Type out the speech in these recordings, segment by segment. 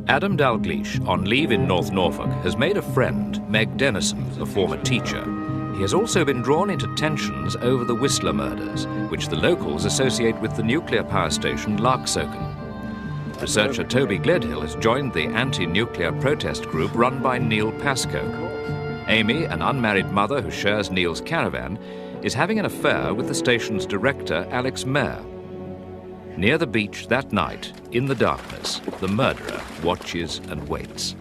Adam Dalgleish, on leave in North Norfolk, has made a friend, Meg Denison, a former teacher. He has also been drawn into tensions over the Whistler murders, which the locals associate with the nuclear power station Larksoken. Researcher Toby Gledhill has joined the anti-nuclear protest group run by Neil Pascoe. Amy, an unmarried mother who shares Neil's caravan, is having an affair with the station's director, Alex Mayer. Near the beach that night, in the darkness, the murderer watches and waits.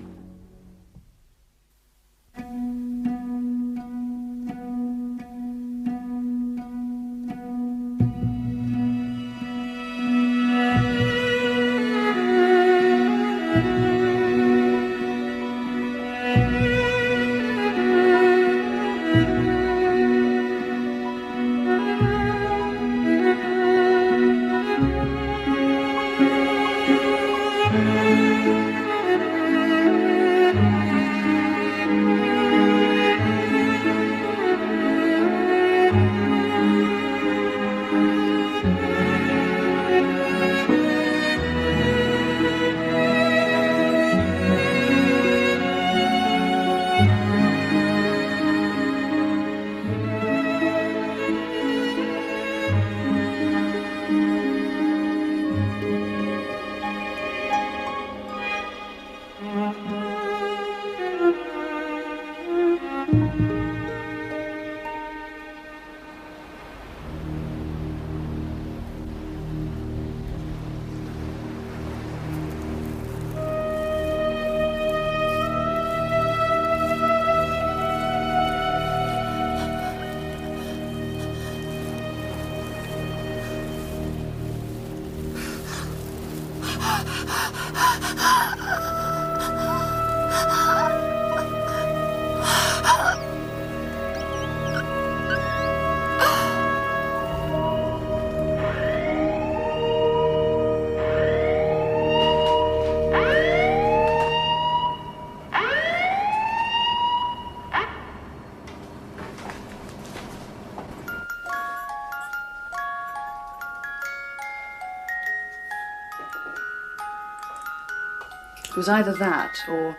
It was either that or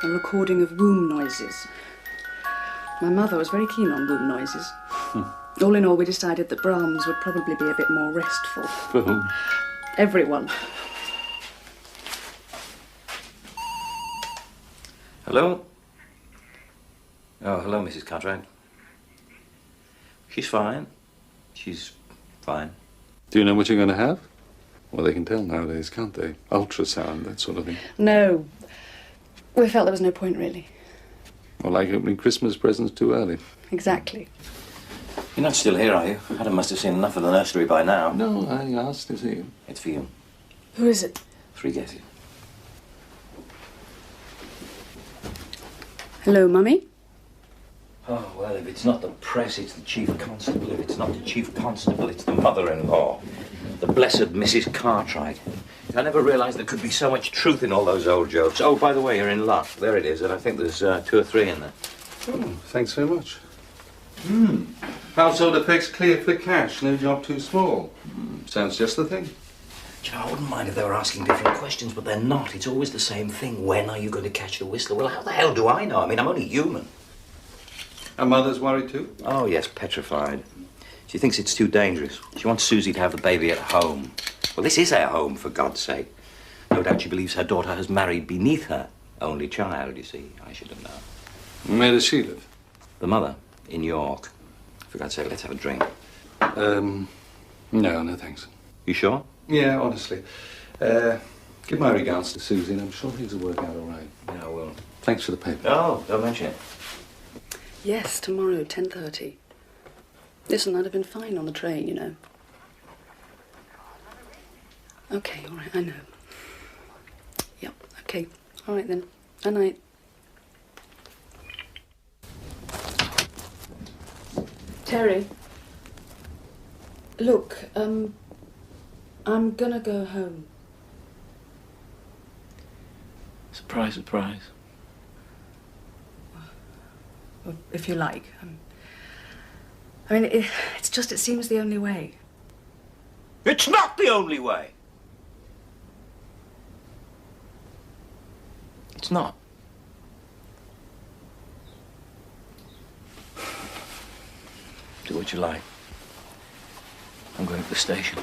a recording of womb noises. My mother was very keen on womb noises. All in all, we decided that Brahms would probably be a bit more restful. For whom? Everyone. Hello? Oh, hello, Mrs. Cartwright. She's fine. She's fine. Do you know what you're going to have? Well, they can tell nowadays, can't they? Ultrasound, that sort of thing. No. We felt there was no point, really. Or like opening Christmas presents too early. Exactly. You're not still here, are you? Adam must have seen enough of the nursery by now. No, I asked to see you. It's for you. Who is it? 3 guesses. Hello, Mummy? Oh, well, if it's not the press, it's the chief constable. If it's not the chief constable, it's the mother-in-law. The blessed Mrs. Cartwright. I never realised there could be so much truth in all those old jokes. Oh, by the way, you're in luck. There it is, and I think there's 2 or 3 in there. Oh, thanks very much. Household effects clear for cash, no job too small. Sounds just the thing. Do you know, I wouldn't mind if they were asking different questions, but they're not. It's always the same thing. When are you going to catch the Whistler? Well, how the hell do I know? I mean, I'm only human. And Mother's worried too? Oh, yes, petrified. She thinks it's too dangerous. She wants Susie to have the baby at home. Well, this is her home, for God's sake. No doubt she believes her daughter has married beneath her only child, you see. I should have known. Where does she live? The mother, in York. For God's sake, let's have a drink. No, thanks. You sure? Yeah, honestly. Give my regards to Susie, and I'm sure things will work out all right. Yeah, I will. Thanks for the paper. Oh, don't mention it. Yes, tomorrow, 10:30. Listen, I'd have been fine on the train, you know. Okay, all right, I know. Yep, okay. All right then. Good night. Terry. Look, I'm gonna go home. Surprise, surprise. Well, if you like. I mean, it's just, it seems the only way. It's not the only way! It's not. Do what you like. I'm going to the station.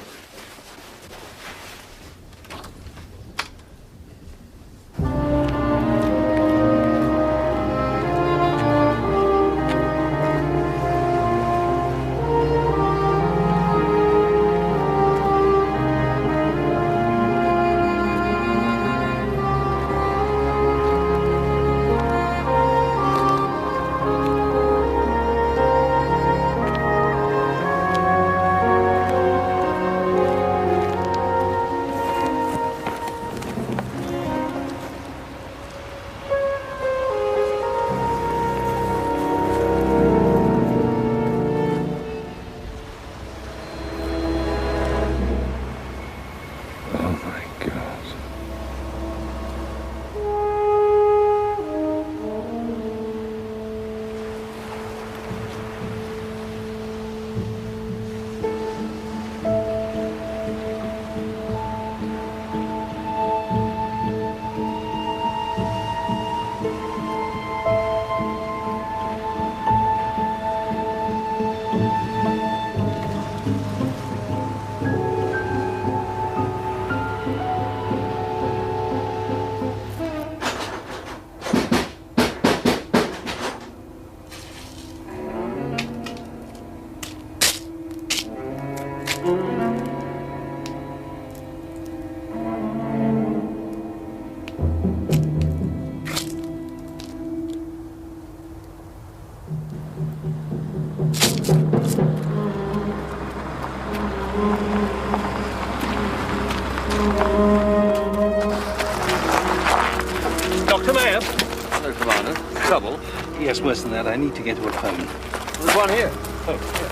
Dr. Mayer? Hello, Commander. Trouble? Yes, worse than that. I need to get to a phone. There's one here. Oh, yeah.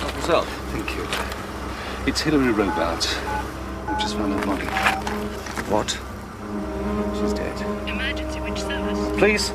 Help yourself. Thank you. It's Hilary Robarts. We've just found her body. What? She's dead. Emergency, which service? Please?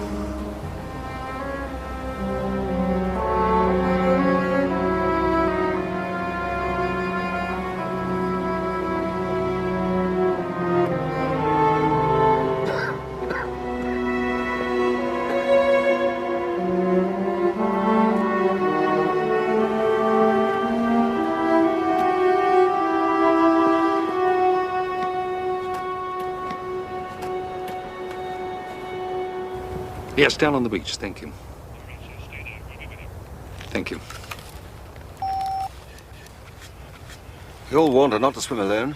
Yes, down on the beach. Thank you. Thank you. We all warned her not to swim alone.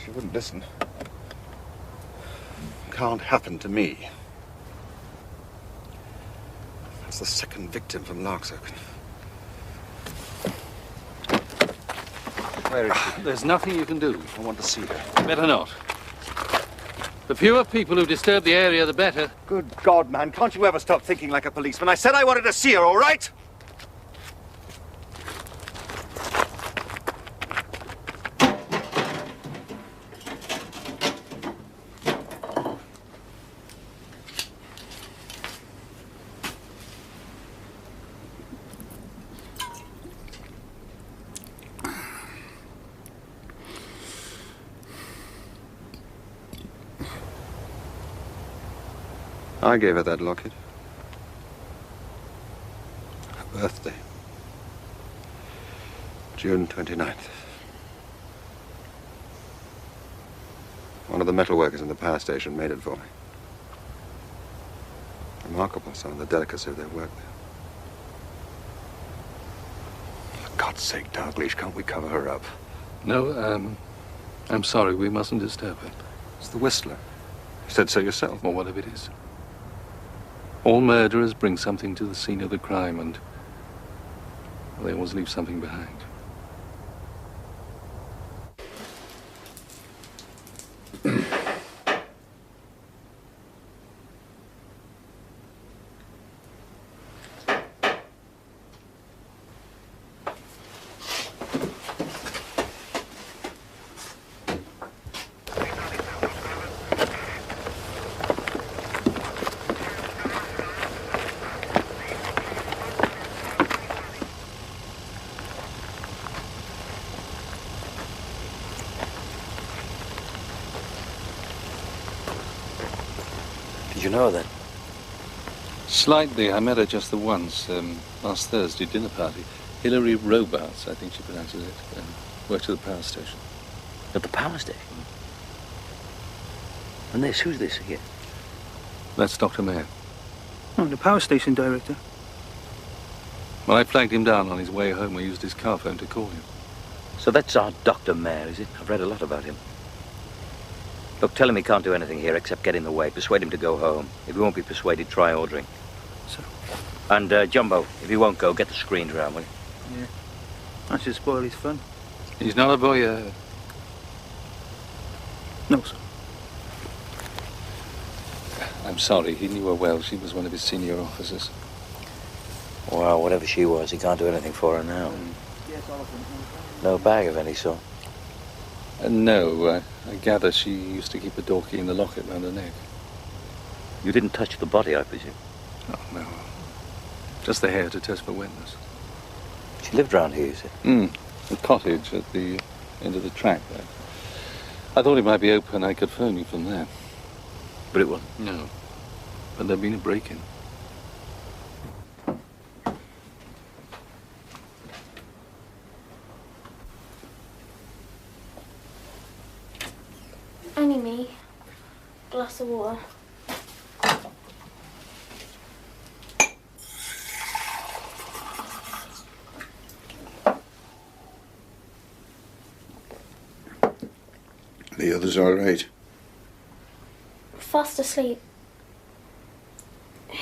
She wouldn't listen. Can't happen to me. That's the second victim from Larksoken. Where is she? There's nothing you can do. I want to see her. Better not. The fewer people who disturb the area, the better. Good God, man, can't you ever stop thinking like a policeman? I said I wanted to see her, all right? I gave her that locket. Her birthday. June 29th. One of the metal workers in the power station made it for me. Remarkable, some of the delicacy of their work there. For God's sake, Dalgleish, can't we cover her up? No, I'm sorry. We mustn't disturb her. It's the Whistler. You said so yourself. Or whatever it is. All murderers bring something to the scene of the crime, and they always leave something behind. Did you know her then? Slightly. I met her just the once, last Thursday, dinner party. Hilary Robarts, I think she pronounces it. Worked at the power station. At the power station? And this, who's this here? That's Dr. Mayer. Oh, the power station director. Well, I flagged him down on his way home. I used his car phone to call him. So that's our Dr. Mayer, is it? I've read a lot about him. Look, tell him he can't do anything here except get in the way. Persuade him to go home. If he won't be persuaded, try ordering. So? And, Jumbo, if he won't go, get the screens round, will you? Yeah. That should spoil his fun. He's not a voyeur. No, sir. I'm sorry. He knew her well. She was one of his senior officers. Well, whatever she was, he can't do anything for her now. No bag of any sort. No, I gather she used to keep a door key in the locket round her neck. You didn't touch the body, I presume? Oh, no. Just the hair to test for wetness. She lived round here, you said? The cottage at the end of the track there. I thought it might be open. I could phone you from there. But it wasn't? No. But there'd been a break-in. Only me. Glass of water. The others all right? Fast asleep.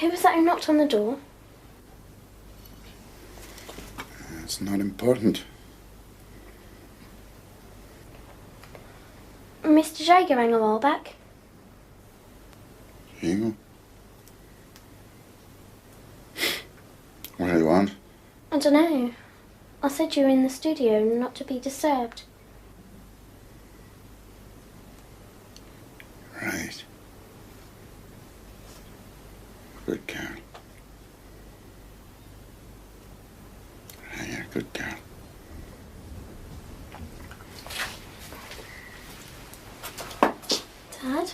Who was that who knocked on the door? It's not important. Mr. Jager rang a while back. You? What do you want? I don't know. I said you were in the studio not to be disturbed. Right. Good girl. You're a good girl. Dad?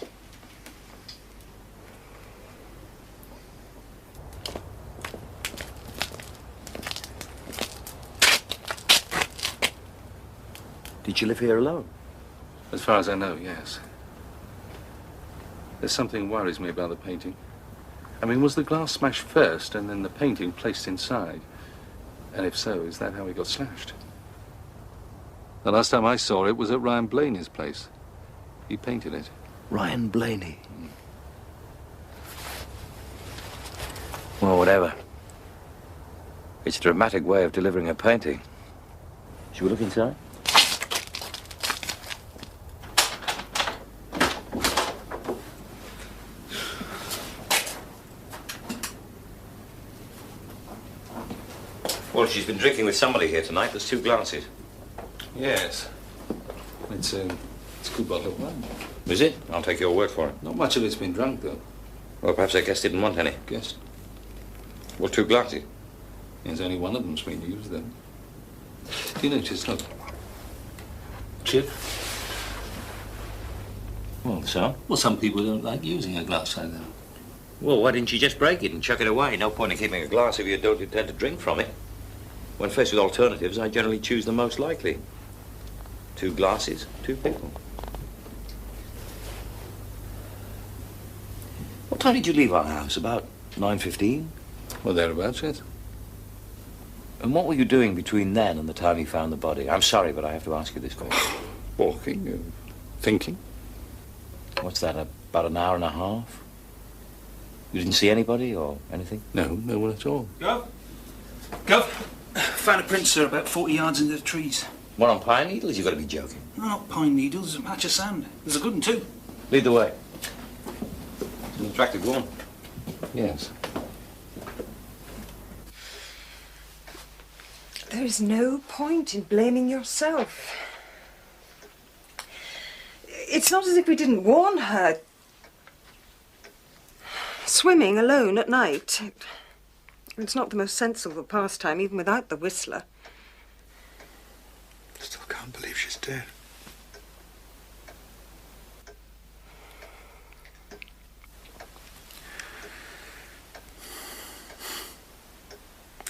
Did you live here alone? As far as I know, yes. There's something worries me about the painting. I mean, was the glass smashed first and then the painting placed inside? And if so, is that how it got slashed? The last time I saw it was at Ryan Blaney's place. He painted it. Ryan Blaney. Well, whatever. It's a dramatic way of delivering a painting. Should we look inside? Well, she's been drinking with somebody here tonight. There's 2 glasses. Yes. It's a good bottle of wine. Is it? I'll take your word for it. Not much of it's been drunk, though. Well, perhaps I guess didn't want any. Guess. Well, 2 glasses. There's only one of them's been used, then. Do you notice, look? Chip? Well, so? Well, some people don't like using a glass like that. Well, why didn't you just break it and chuck it away? No point in keeping a glass if you don't intend to drink from it. When faced with alternatives, I generally choose the most likely. 2 glasses, 2 people. What time did you leave our house? About 9:15? Well, thereabouts, yes. And what were you doing between then and the time you found the body? I'm sorry, but I have to ask you this question. Walking, thinking. What's that, about an hour and a half? You didn't see anybody or anything? No, no one at all. Gov? Gov? Found a print, sir, about 40 yards into the trees. One on pine needles? You've got to be joking. No, not pine needles, a patch of sand. There's a good one, too. Lead the way. It's an attractive woman. Yes. There is no point in blaming yourself. It's not as if we didn't warn her. Swimming alone at night. It's not the most sensible pastime, even without the whistler. Still can't believe she's dead.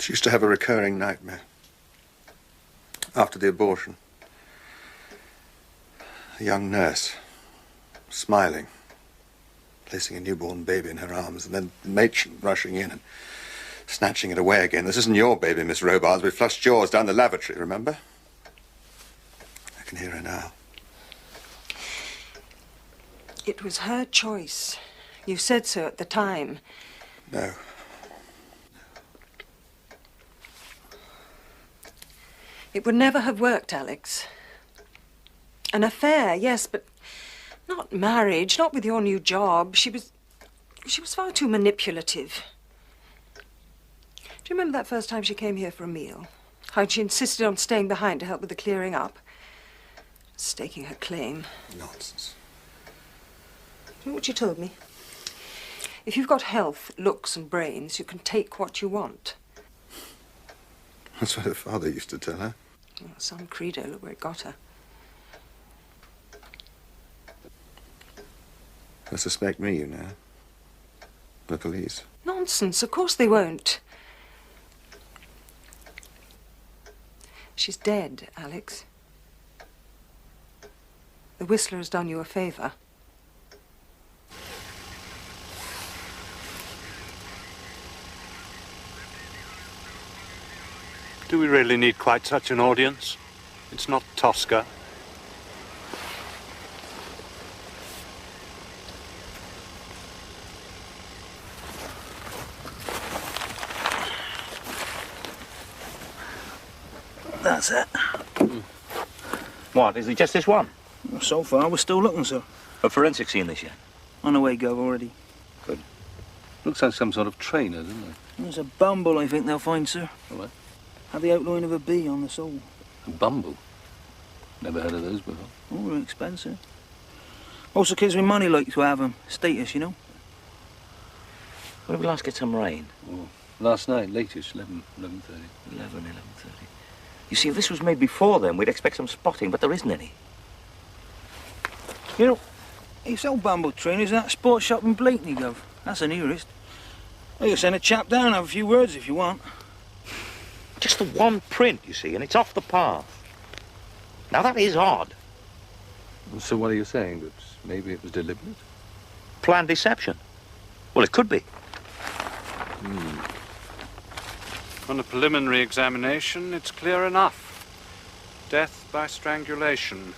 She used to have a recurring nightmare. After the abortion. A young nurse, smiling, placing a newborn baby in her arms, and then the matron rushing in and snatching it away again. This isn't your baby, Miss Robards. We flushed yours down the lavatory, remember? I can hear her now. It was her choice. You said so at the time. No. It would never have worked, Alex. An affair, yes, but not marriage, not with your new job. She was far too manipulative. Do you remember that first time she came here for a meal? How she insisted on staying behind to help with the clearing up? Staking her claim. Nonsense. You know what she told me? If you've got health, looks and brains, you can take what you want. That's what her father used to tell her. Well, some credo, look where it got her. They'll suspect me, you know. The police. Nonsense, of course they won't. She's dead, Alex. The Whistler has done you a favour. Do we really need quite such an audience? It's not Tosca. That's it. What, is it just this one? Well, so far, we're still looking, sir. Have forensics seen this yet? On the way, Gov, already. Good. Looks like some sort of trainer, doesn't it? There's a bumble, I think they'll find, sir. A what? Had the outline of a bee on the sole. A bumble? Never heard of those before. Oh, they're expensive. Also, kids with money like to have them. Status, you know. When did we last get some rain? Oh, last night, latest, 11:30. 11:30. You see, if this was made before then, we'd expect some spotting, but there isn't any. You know, it's old bumble trainers in that sports shop in Blakeney, Gov. That's the nearest. I can send a chap down and have a few words if you want. Just the one print, you see, and it's off the path. Now, that is odd. So what are you saying? That maybe it was deliberate? Planned deception. Well, it could be. On a preliminary examination, it's clear enough. Death by strangulation.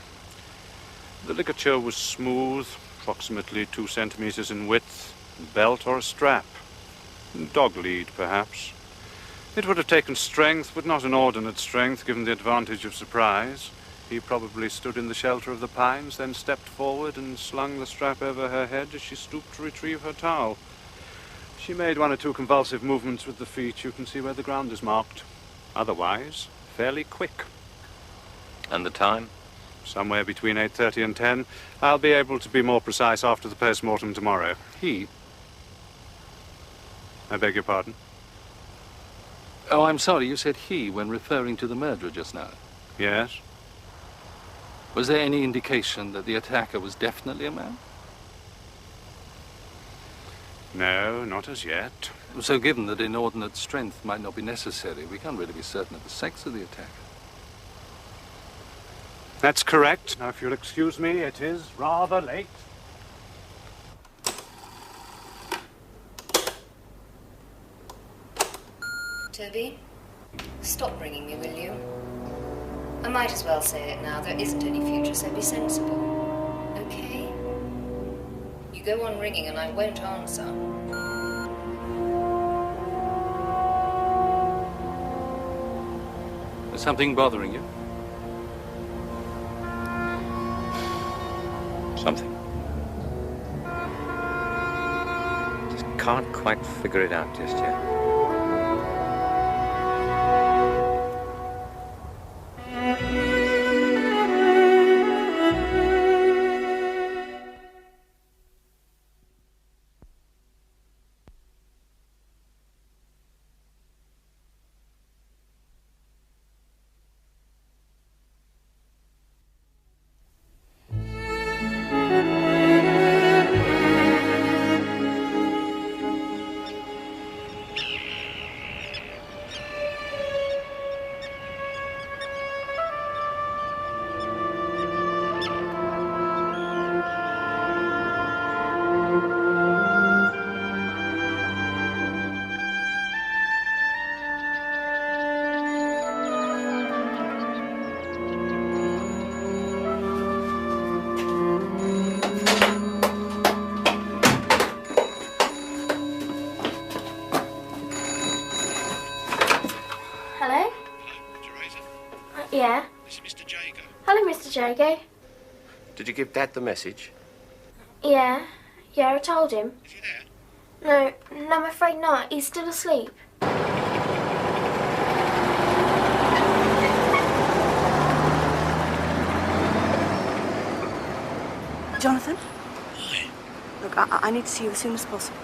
The ligature was smooth, approximately 2 centimeters in width, a belt or a strap. Dog lead, perhaps. It would have taken strength, but not inordinate strength, given the advantage of surprise. He probably stood in the shelter of the pines, then stepped forward and slung the strap over her head as she stooped to retrieve her towel. She made 1 or 2 convulsive movements with the feet. You can see where the ground is marked. Otherwise, fairly quick. And the time? Somewhere between 8:30 and 10. I'll be able to be more precise after the post-mortem tomorrow. He? I beg your pardon? Oh, I'm sorry, you said he when referring to the murderer just now. Yes? Was there any indication that the attacker was definitely a man? No, not as yet. So given that inordinate strength might not be necessary, we can't really be certain of the sex of the attacker. That's correct. Now, if you'll excuse me, it is rather late. Toby, stop ringing me, will you? I might as well say it now. There isn't any future, so be sensible. Okay? You go on ringing and I won't answer. Is something bothering you? Something. Just can't quite figure it out just yet. Jago. Did you give Dad the message? Yeah, I told him. Is he there? No, I'm afraid not. He's still asleep. Jonathan? Hi. Look, I need to see you as soon as possible.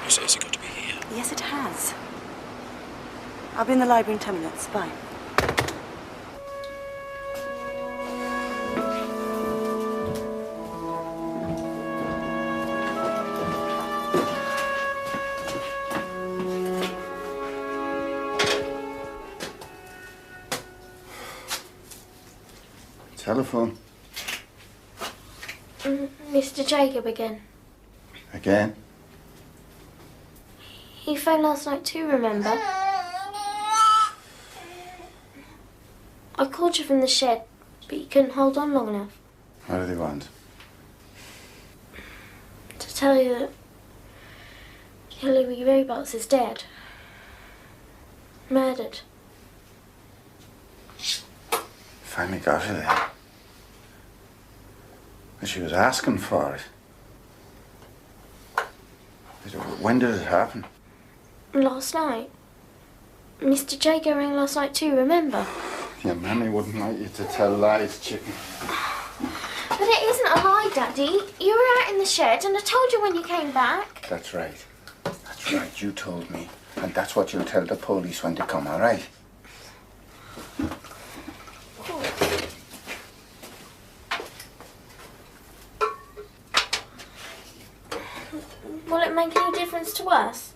You say it's got to be here? Yes, it has. I'll be in the library in 10 minutes. Bye. Telephone. Mr. Jacob again. Again? He phoned last night too, remember? I called you from the shed, but you couldn't hold on long enough. What do they want? To tell you that Hillary Robarts is dead. Murdered. Finally got her there. And she was asking for it. When did it happen? Last night. Mr. Jago rang last night too, remember? Your mammy wouldn't like you to tell lies, chicken. But it isn't a lie, Daddy. You were out in the shed and I told you when you came back. That's right. That's right, you told me. And that's what you'll tell the police when they come, all right? Will it make any difference to us?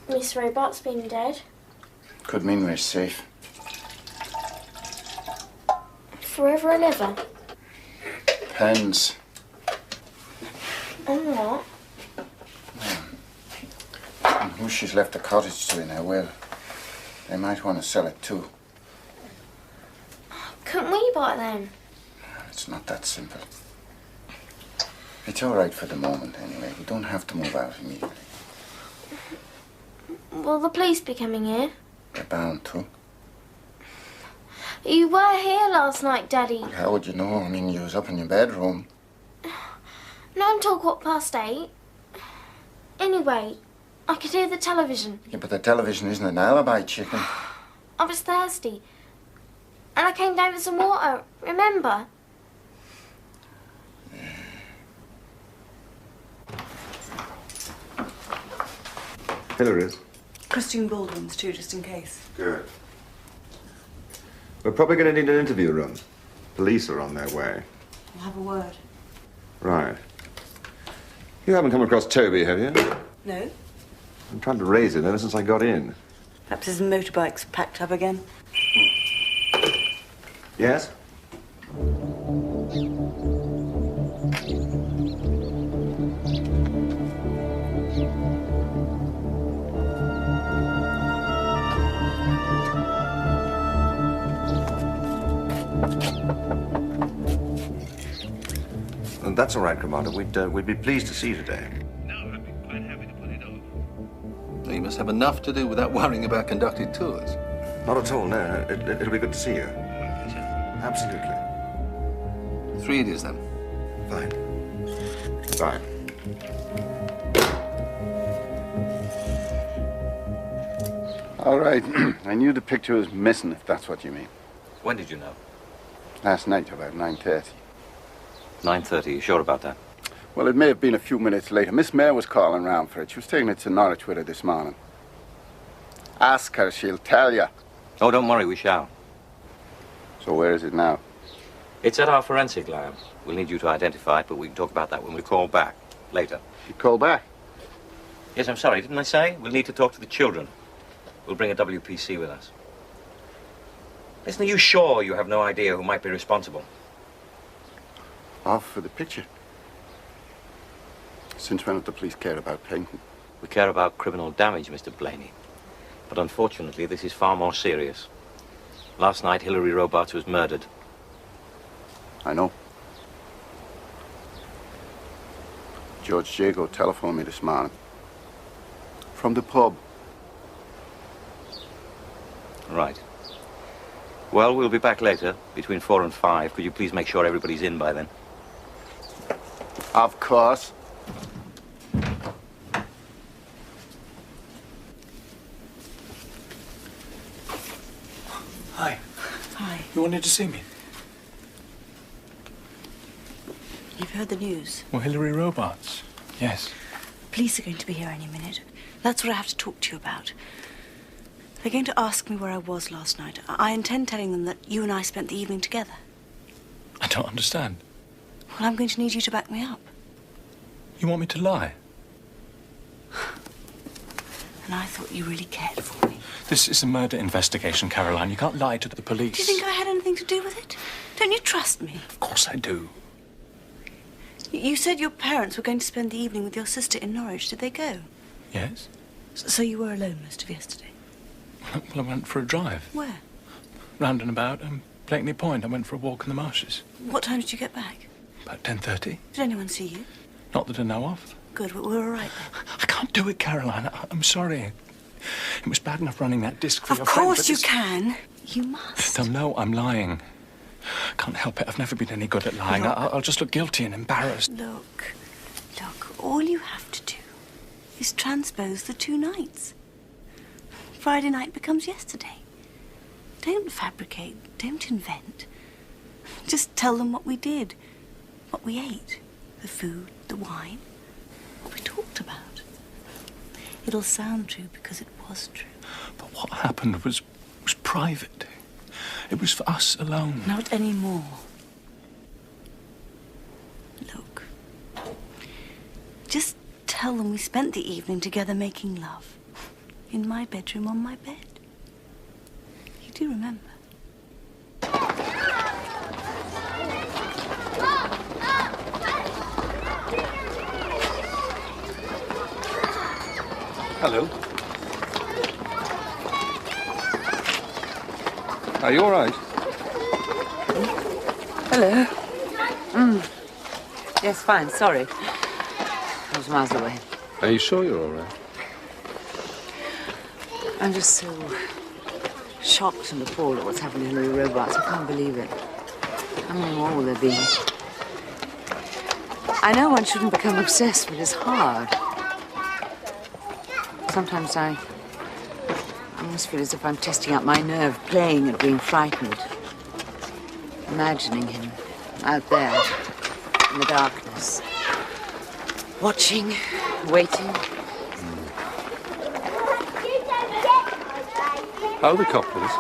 Miss Robarts being dead. Could mean we're safe. Forever and ever. Depends. On what? And who she's left the cottage to in her will. They might want to sell it too. Couldn't we buy it then? It's not that simple. It's all right for the moment, anyway. We don't have to move out immediately. Will the police be coming here? They're bound to. You were here last night, Daddy. How would you know? I mean, you was up in your bedroom. Not until 8:15. Anyway, I could hear the television. Yeah, but the television isn't an alibi, chicken. I was thirsty. And I came down for some water, remember? Hillary's. Christine Baldwin's too, just in case. Good. We're probably going to need an interview room. Police are on their way. We'll have a word. Right. You haven't come across Toby, have you? No? I'm trying to raise him ever since I got in. Perhaps his motorbike's packed up again. Yes? That's all right, Commander. We'd be pleased to see you today. No, I'd be quite happy to put it off. You must have enough to do without worrying about conducted tours. Not at all, no. It'll be good to see you. Absolutely. 3 it is, then. Fine. Bye. All right. I knew the picture was missing, if that's what you mean. When did you know? Last night, about 9:30. 9:30, you sure about that? Well, it may have been a few minutes later. Miss Mayor was calling round for it. She was taking it to Norwich with her this morning. Ask her, she'll tell you. Oh, don't worry, we shall. So where is it now? It's at our forensic lab. We'll need you to identify it, but we can talk about that when we call back. Later. You call back? Yes, I'm sorry, didn't I say? We'll need to talk to the children. We'll bring a WPC with us. Listen, are you sure you have no idea who might be responsible? Off for the picture. Since when do the police care about painting? We care about criminal damage, Mr. Blaney. But unfortunately, this is far more serious. Last night, Hillary Robarts was murdered. I know. George Jago telephoned me this morning. From the pub. Right. Well, we'll be back later, between 4 and 5. Could you please make sure everybody's in by then? Of course. Hi. Hi. You wanted to see me? You've heard the news. Well, Hillary Robarts. Yes. Police are going to be here any minute. That's what I have to talk to you about. They're going to ask me where I was last night. I intend telling them that you and I spent the evening together. I don't understand. Well, I'm going to need you to back me up. You want me to lie? And I thought you really cared for me. This is a murder investigation, Caroline. You can't lie to the police. Do you think I had anything to do with it? Don't you trust me? Of course I do. You said your parents were going to spend the evening with your sister in Norwich. Did they go? Yes? So you were alone most of yesterday? Well, I went for a drive. Where? Round and about Blakeney Point. I went for a walk in the marshes. What time did you get back? About 10:30. Did anyone see you? Not that I know of. Good, we're all right then. I can't do it, Caroline. I'm sorry. It was bad enough running that disc for your Of friend, course but you this- can. You must. They'll know I'm lying. Can't help it. I've never been any good at lying. Look. I'll just look guilty and embarrassed. Look, all you have to do is transpose the 2 nights. Friday night becomes yesterday. Don't fabricate, don't invent. Just tell them what we did, what we ate, the food, the wine, what we talked about. It'll sound true because it was true. But what happened was private. It was for us alone. Not anymore. Look. Just tell them we spent the evening together making love. In my bedroom on my bed. You do remember? Hello. Are you all right? Hello. Yes, fine, sorry. I was miles away. Are you sure you're all right? I'm just so shocked and appalled at what's happened to Hillary Robarts. I can't believe it. How many more will there be? I know one shouldn't become obsessed, but it's hard. Sometimes I almost feel as if I'm testing out my nerve, playing at being frightened. Imagining him out there in the darkness. Watching, waiting. How are the Copleys?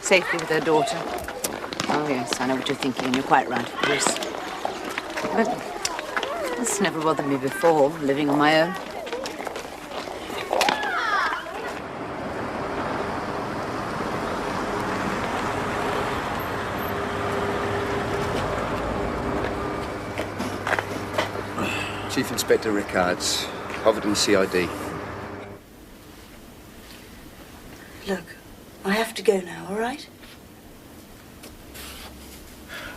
Safely with their daughter. Oh, yes, I know what you're thinking, and you're quite right, of course. But this never bothered me before, living on my own. Chief Inspector Rickards, Providence CID. Look, I have to go now, all right?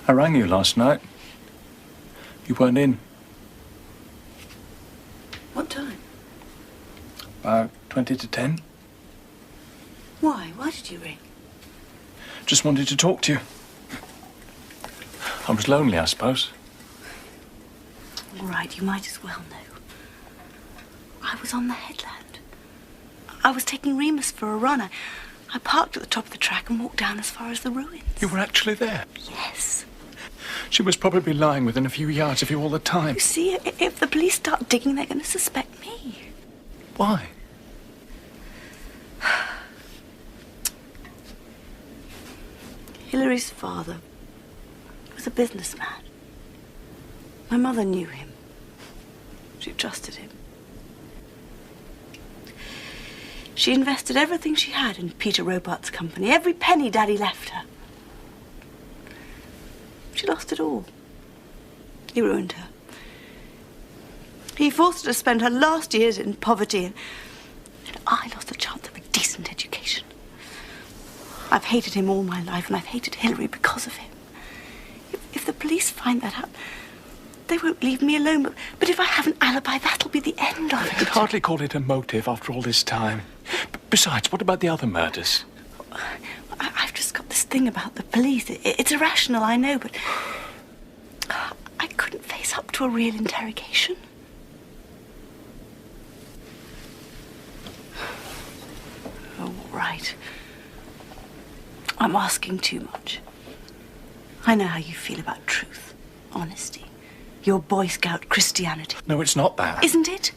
I rang you last night. You weren't in. What time? About 20 to 10. Why? Why did you ring? Just wanted to talk to you. I was lonely, I suppose. All right, you might as well know. I was on the headland. I was taking Remus for a run. I parked at the top of the track and walked down as far as the ruins. You were actually there? Yes. She was probably lying within a few yards of you all the time. You see, if the police start digging, they're going to suspect me. Why? Hillary's father was a businessman. My mother knew him. She trusted him. She invested everything she had in Peter Robarts' company, every penny Daddy left her. She lost it all. He ruined her. He forced her to spend her last years in poverty, and I lost the chance of a decent education. I've hated him all my life, and I've hated Hillary because of him. If the police find that out, they won't leave me alone. But if I have an alibi, that'll be the end of You it. could hardly call it a motive after all this time. Besides, what about the other murders? I've just thing about the police. It's irrational, I know, but I couldn't face up to a real interrogation. Oh, right. I'm asking too much. I know how you feel about truth, honesty, your Boy Scout Christianity. No, it's not that. Isn't it?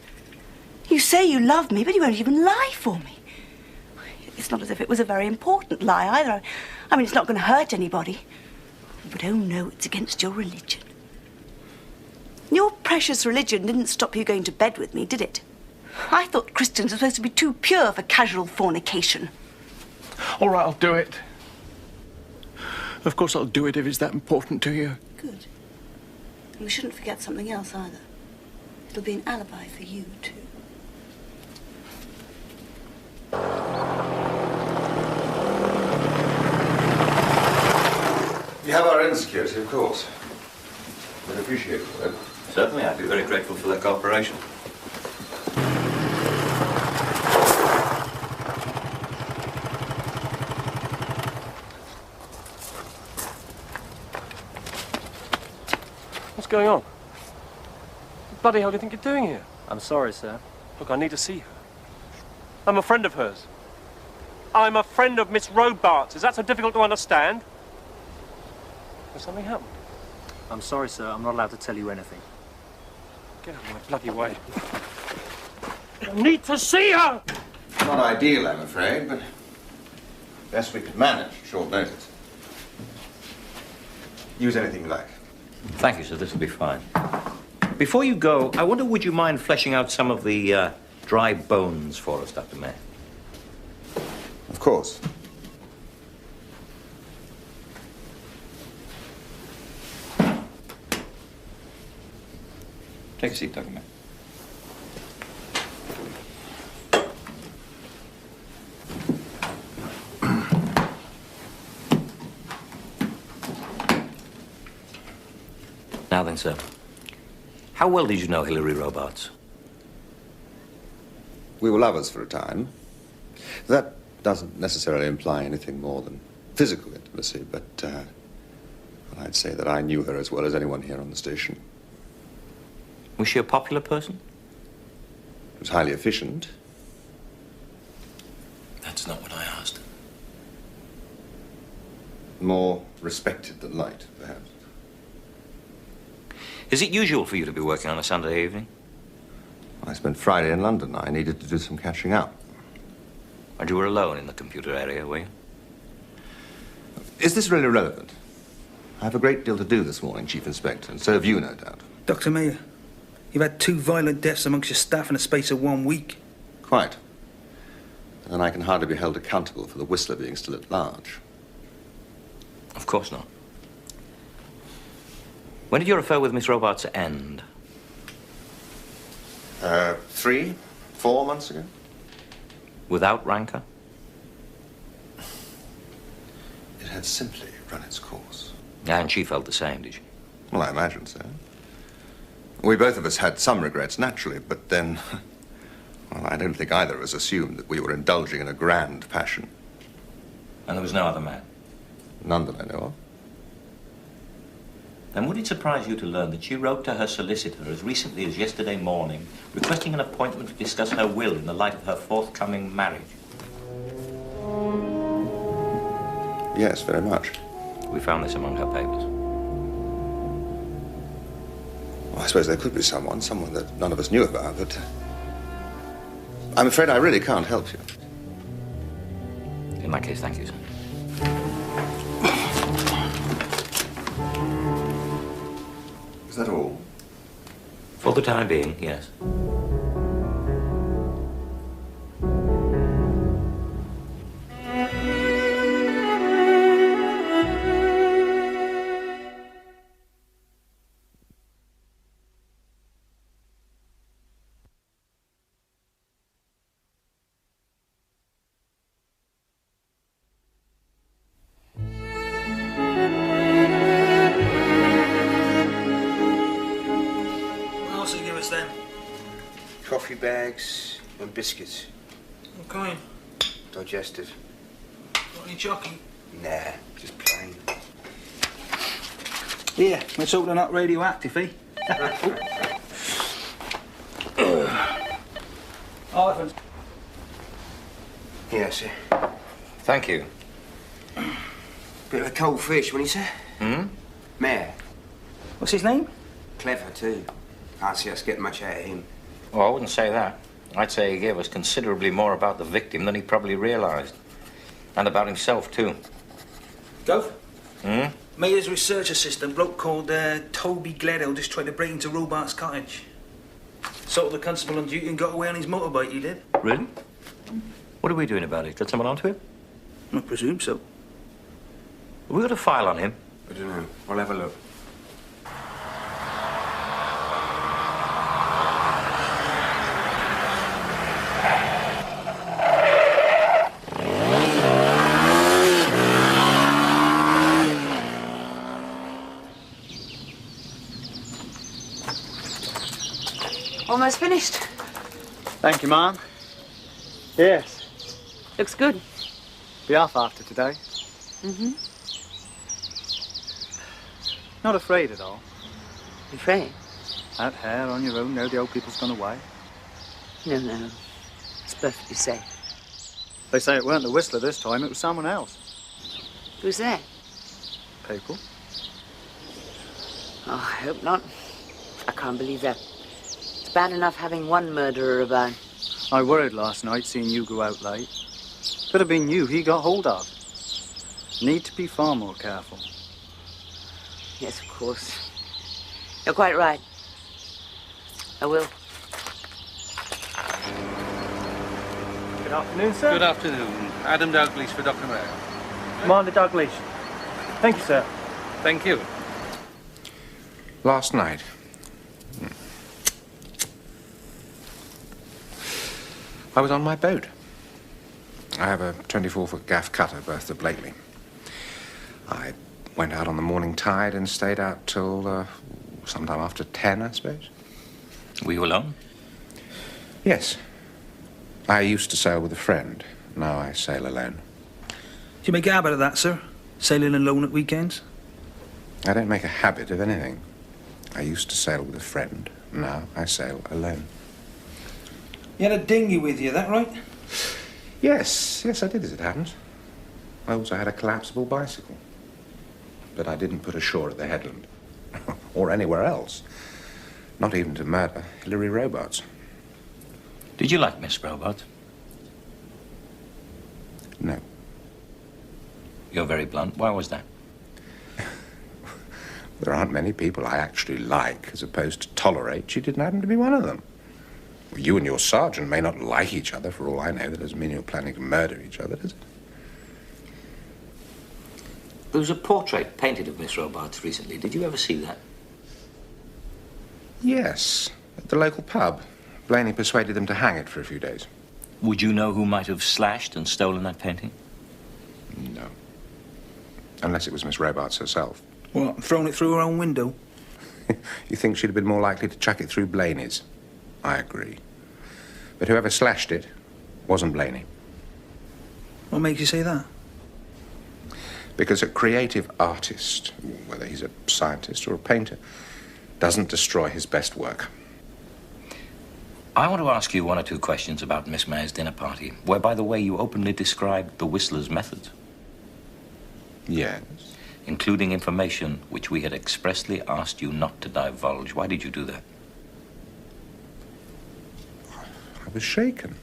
You say you love me, but you won't even lie for me. It's not as if it was a very important lie either. I mean, it's not going to hurt anybody. But oh no, it's against your religion. Your precious religion didn't stop you going to bed with me, did it? I thought Christians were supposed to be too pure for casual fornication. All right, I'll do it. Of course I'll do it if it's that important to you. Good. And we shouldn't forget something else either. It'll be an alibi for you, too. You have our insecurity, of course. We'd appreciate it, though. Certainly, I'd be very grateful for their cooperation. What's going on? What bloody hell do you think you're doing here? I'm sorry, sir. Look, I need to see her. I'm a friend of hers. I'm a friend of Miss Robarts. Is that so difficult to understand? Has something happened? I'm sorry, sir. I'm not allowed to tell you anything. Get out of my bloody way. I need to see her! Not ideal, I'm afraid, but best we could manage at short notice. Use anything you like. Thank you, sir. This will be fine. Before you go, I wonder, would you mind fleshing out some of the dry bones for us, Dr. May? Of course. Take a seat, Dr. May. Now then, sir. How well did you know Hilary Robarts? We were lovers for a time. That doesn't necessarily imply anything more than physical intimacy, but I'd say that I knew her as well as anyone here on the station. Was she a popular person? She was highly efficient. That's not what I asked. More respected than liked, perhaps. Is it usual for you to be working on a Sunday evening? I spent Friday in London. I needed to do some catching up. And you were alone in the computer area, were you? Is this really relevant? I have a great deal to do this morning, Chief Inspector, and so have you, no doubt. Dr. Mayer, you've had 2 violent deaths amongst your staff in the space of 1 week. Quite. And then I can hardly be held accountable for the Whistler being still at large. Of course not. When did your affair with Miss Robarts end? 3, 4 months ago. Without rancour? It had simply run its course. And she felt the same, did she? Well, I imagine so. We both of us had some regrets, naturally, but then... Well, I don't think either of us assumed that we were indulging in a grand passion. And there was no other man? None that I know of. And would it surprise you to learn that she wrote to her solicitor as recently as yesterday morning, requesting an appointment to discuss her will in the light of her forthcoming marriage? Yes, very much. We found this among her papers. Well, I suppose there could be someone that none of us knew about, but... I'm afraid I really can't help you. In that case, thank you, sir. Is that all? For the time being, yes. Coffee bags and biscuits. What kind? Digestive. Got any jockey? Nah, just plain. Here, let's hope they're not radioactive, eh? Elephants. Yes, sir. Thank you. Bit of a cold fish, wouldn't you, sir? Hmm? Mayor. What's his name? Clever, too. Can't see us getting much out of him. Well, I wouldn't say that. I'd say he gave us considerably more about the victim than he probably realised. And about himself, too. Gov? Hmm? Mayor's research assistant, bloke called Toby Gledhill, just tried to break into Robart's cottage. Sold the constable on duty and got away on his motorbike, he did. Really? What are we doing about it? Got someone onto him? I presume so. Have we got a file on him? I don't know. I'll have a look. Almost finished. Thank you, Ma'am. Yes. Looks good. Be off after today. Mm-hmm. Not afraid at all. Afraid? Out here on your own, now the old people's gone away. No, no. It's perfectly safe. They say it weren't the Whistler this time, it was someone else. Who's that? People. Oh, I hope not. I can't believe that. It's bad enough having one murderer about. I worried last night seeing you go out late. Could have been you he got hold of. Need to be far more careful. Yes, of course. You're quite right. I will. Good afternoon, sir. Good afternoon. Adam Dalglish for Dr. Mayer. Commander Dalglish. Thank you, sir. Thank you. Last night. I was on my boat. I have a 24-foot gaff cutter berthed at Blakely. I went out on the morning tide and stayed out till sometime after 10, I suppose. Were you alone? Yes. I used to sail with a friend. Now I sail alone. Do you make a habit of that, sir? Sailing alone at weekends? I don't make a habit of anything. I used to sail with a friend. Now I sail alone. You had a dinghy with you, that right? Yes, I did, as it happens. I also had a collapsible bicycle. But I didn't put ashore at the headland. Or anywhere else. Not even to murder Hilary Robarts. Did you like Miss Robarts? No. You're very blunt. Why was that? There aren't many people I actually like, as opposed to tolerate. She didn't happen to be one of them. You and your sergeant may not like each other, for all I know. That doesn't mean you're planning to murder each other, does it? There was a portrait painted of Miss Robarts recently. Did you ever see that? Yes, at the local pub. Blaney persuaded them to hang it for a few days. Would you know who might have slashed and stolen that painting? No. Unless it was Miss Robarts herself. What, thrown it through her own window? You think she'd have been more likely to chuck it through Blaney's? I agree. But whoever slashed it wasn't Blaney. What makes you say that? Because a creative artist, whether he's a scientist or a painter, doesn't destroy his best work. I want to ask you one or two questions about Miss Mayer's dinner party, where, by the way, you openly described the Whistler's methods. Yes. Including information which we had expressly asked you not to divulge. Why did you do that? I was shaken.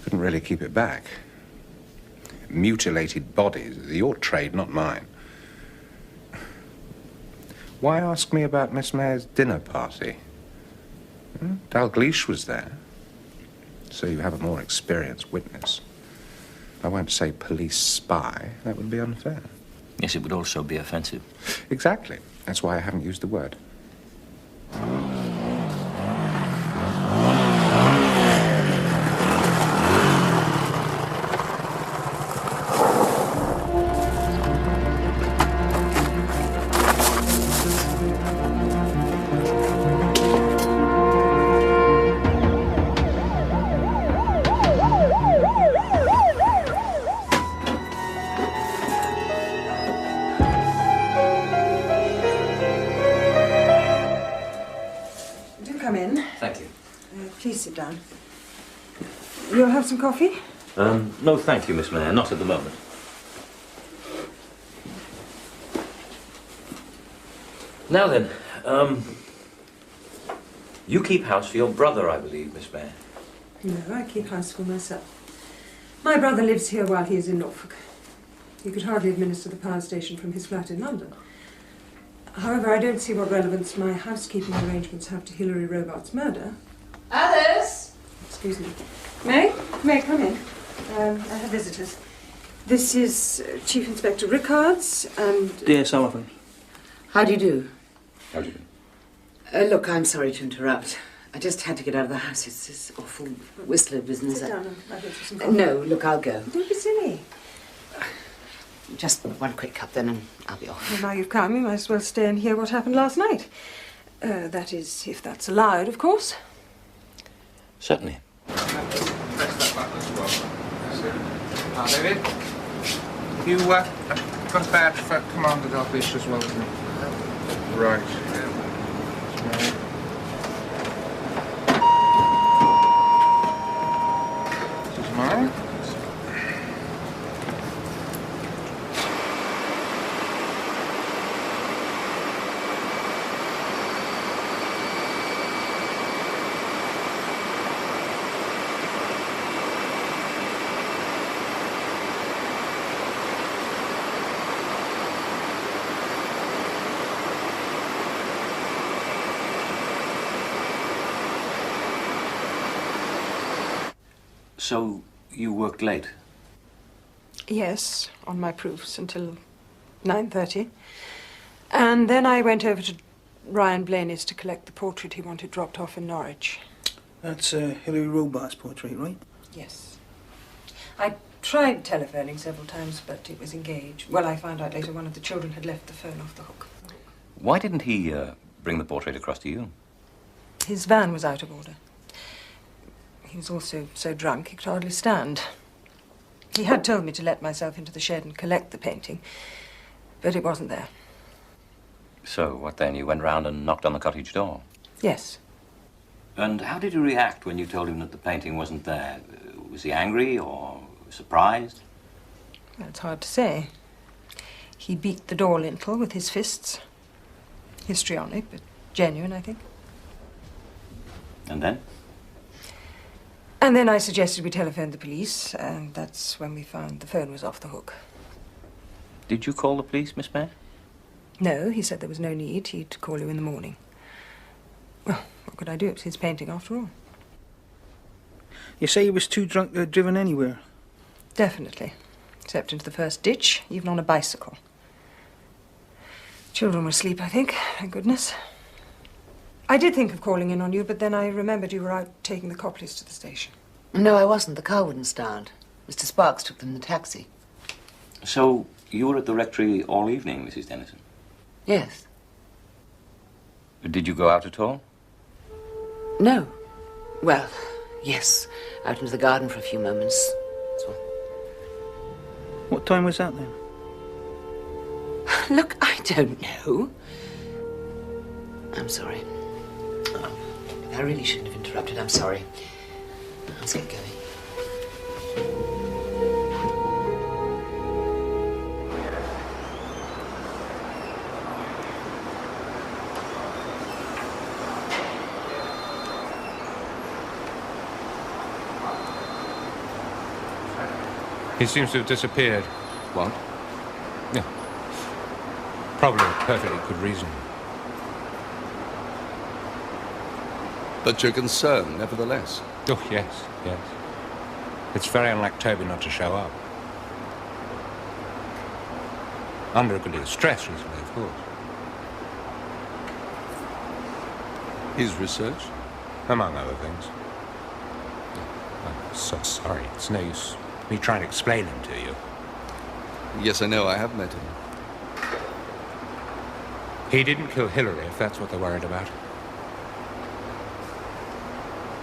Couldn't really keep it back. Mutilated bodies, your trade, not mine. Why ask me about Miss Mayer's dinner party? Dalglish was there. So you have a more experienced witness. I won't say police spy. That would be unfair. Yes, it would also be offensive. Exactly. That's why I haven't used the word. Thank you. Please sit down. You'll have some coffee? No, thank you, Miss Mayor. Not at the moment. Now then, you keep house for your brother, I believe, Miss Mayor. No, I keep house for myself. My brother lives here while he is in Norfolk. He could hardly administer the power station from his flat in London. However, I don't see what relevance my housekeeping arrangements have to Hilary Robarts' murder. Alice! Excuse me. May? May, come in. I have visitors. This is Chief Inspector Rickards and... Dear Sullivan. How do you do? How do you do? Look, I'm sorry to interrupt. I just had to get out of the house. It's this awful Whistler business. Sit down and I'll get you some coffee. No, look, I'll go. Don't be silly. Just one quick cup then and I'll be off. Well, now you've come, you might as well stay and hear what happened last night. That is, if that's allowed, of course. Certainly. David, you got a badge for Commander Dalglish as well, didn't you? Right. This is mine. So, you worked late? Yes, on my proofs until 9:30. And then I went over to Ryan Blaney's to collect the portrait he wanted dropped off in Norwich. That's Hilary Robarts' portrait, right? Yes. I tried telephoning several times, but it was engaged. Well, I found out later one of the children had left the phone off the hook. Why didn't he bring the portrait across to you? His van was out of order. He was also so drunk he could hardly stand. He had told me to let myself into the shed and collect the painting, but it wasn't there. So, what then? You went round and knocked on the cottage door? Yes. And how did he react when you told him that the painting wasn't there? Was he angry or surprised? Well, it's hard to say. He beat the door lintel with his fists. Histrionic, but genuine, I think. And then? And then I suggested we telephone the police, and that's when we found the phone was off the hook. Did you call the police, Miss Mayor? No, he said there was no need. He'd call you in the morning. Well, what could I do? It was his painting after all. You say he was too drunk to have driven anywhere? Definitely. Except into the first ditch, even on a bicycle. Children were asleep, I think. Thank goodness. I did think of calling in on you, but then I remembered you were out taking the Copleys to the station. No, I wasn't. The car wouldn't start. Mr. Sparks took them in the taxi. So, you were at the rectory all evening, Mrs. Dennison? Yes. Did you go out at all? No. Well, yes. Out into the garden for a few moments. That's all. What time was that then? Look, I don't know. I'm sorry. I really shouldn't have interrupted. I'm sorry. Let's get going. He seems to have disappeared. What? Yeah. Probably a perfectly good reason. But you're concerned, nevertheless. Oh, yes, yes. It's very unlike Toby not to show up. Under a good deal of stress recently, of course. His research? Among other things. I'm so sorry. It's no use me trying to explain him to you. Yes, I know. I have met him. He didn't kill Hilary, if that's what they're worried about.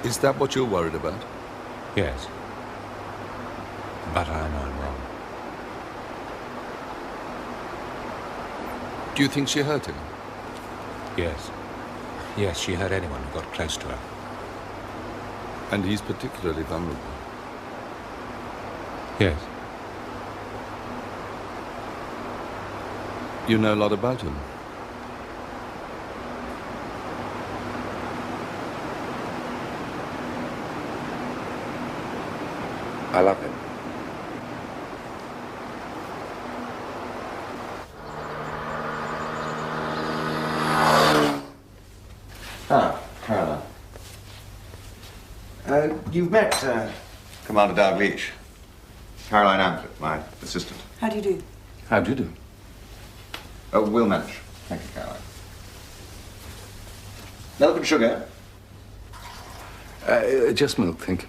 Is that what you're worried about? Yes. But I know I'm wrong. Do you think she hurt him? Yes. Yes, she hurt anyone who got close to her. And he's particularly vulnerable. Yes. You know a lot about him. I love him. Ah, Caroline. You've met Commander Dalgleish. Caroline Amplet, my assistant. How do you do? How do you do? Oh, we'll manage. Thank you, Caroline. Milk and sugar? Just milk, thank you.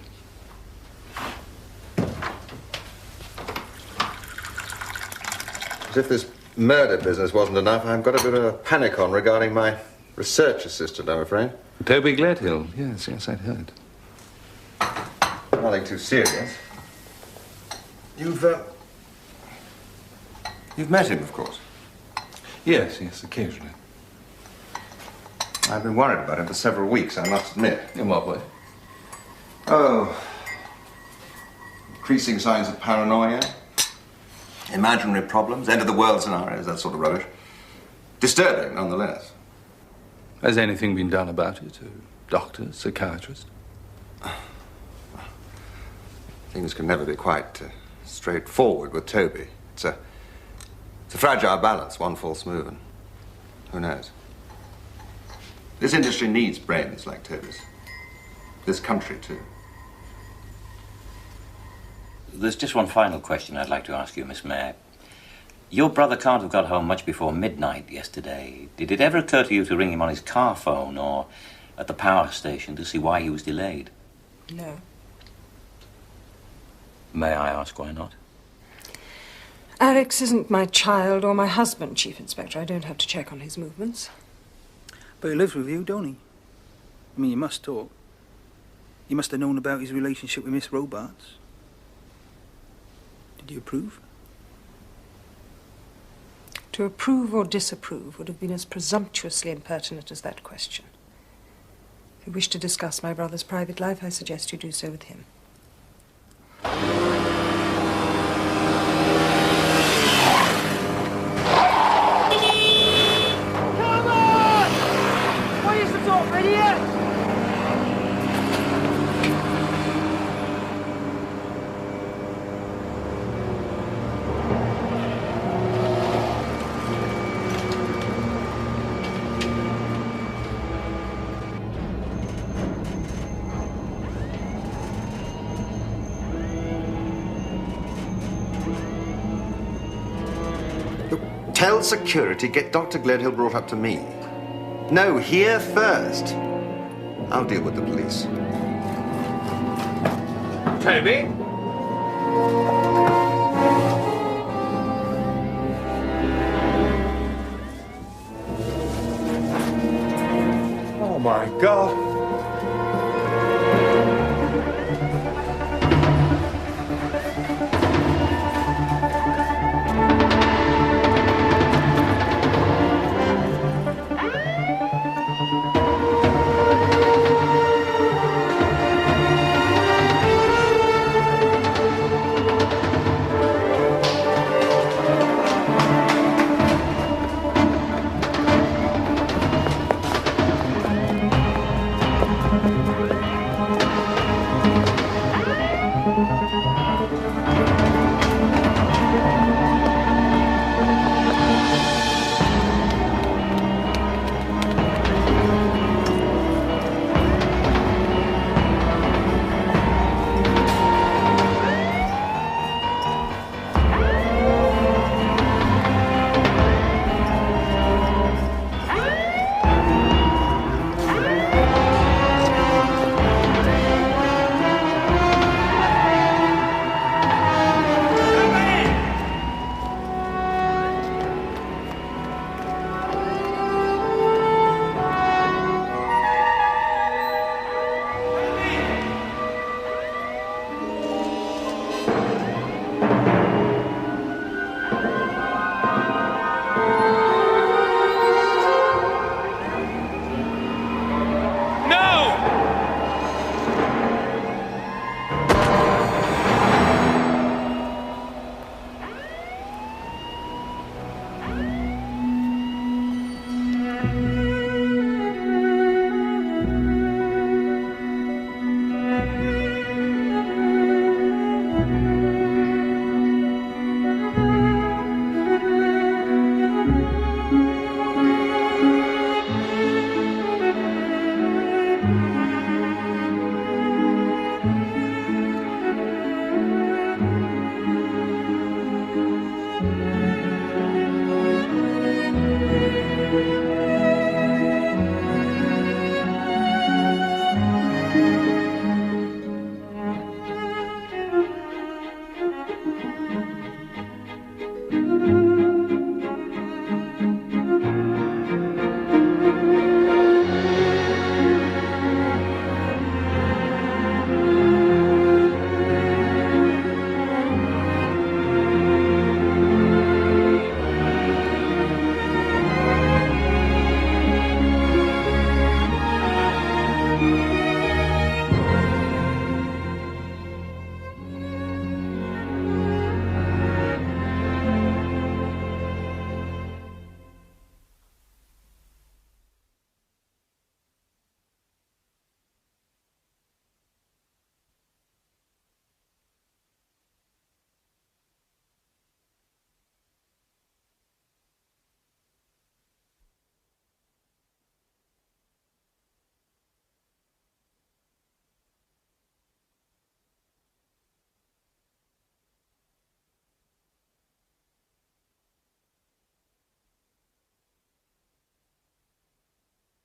As if this murder business wasn't enough, I've got a bit of a panic on regarding my research assistant, I'm afraid. Toby Gledhill. Yes, I'd heard. Nothing too serious. You've met him, of course. Yes, occasionally. I've been worried about him for several weeks, I must admit. In what way? Oh, increasing signs of paranoia, imaginary problems, end-of-the-world scenarios, that sort of rubbish. Disturbing, nonetheless. Has anything been done about it? A doctor, psychiatrist? Things can never be quite straightforward with Toby. It's a fragile balance, one false move, and who knows? This industry needs brains like Toby's. This country, too. There's just one final question I'd like to ask you, Miss Mayor. Your brother can't have got home much before midnight yesterday. Did it ever occur to you to ring him on his car phone or at the power station to see why he was delayed? No. May I ask why not? Alex isn't my child or my husband, Chief Inspector. I don't have to check on his movements. But he lives with you, don't he? I mean, you must talk. You must have known about his relationship with Miss Robarts. Did you approve? To approve or disapprove would have been as presumptuously impertinent as that question. If you wish to discuss my brother's private life, I suggest you do so with him. Tell security, get Dr. Gledhill brought up to me. No, here first. I'll deal with the police. Toby? Oh, my God.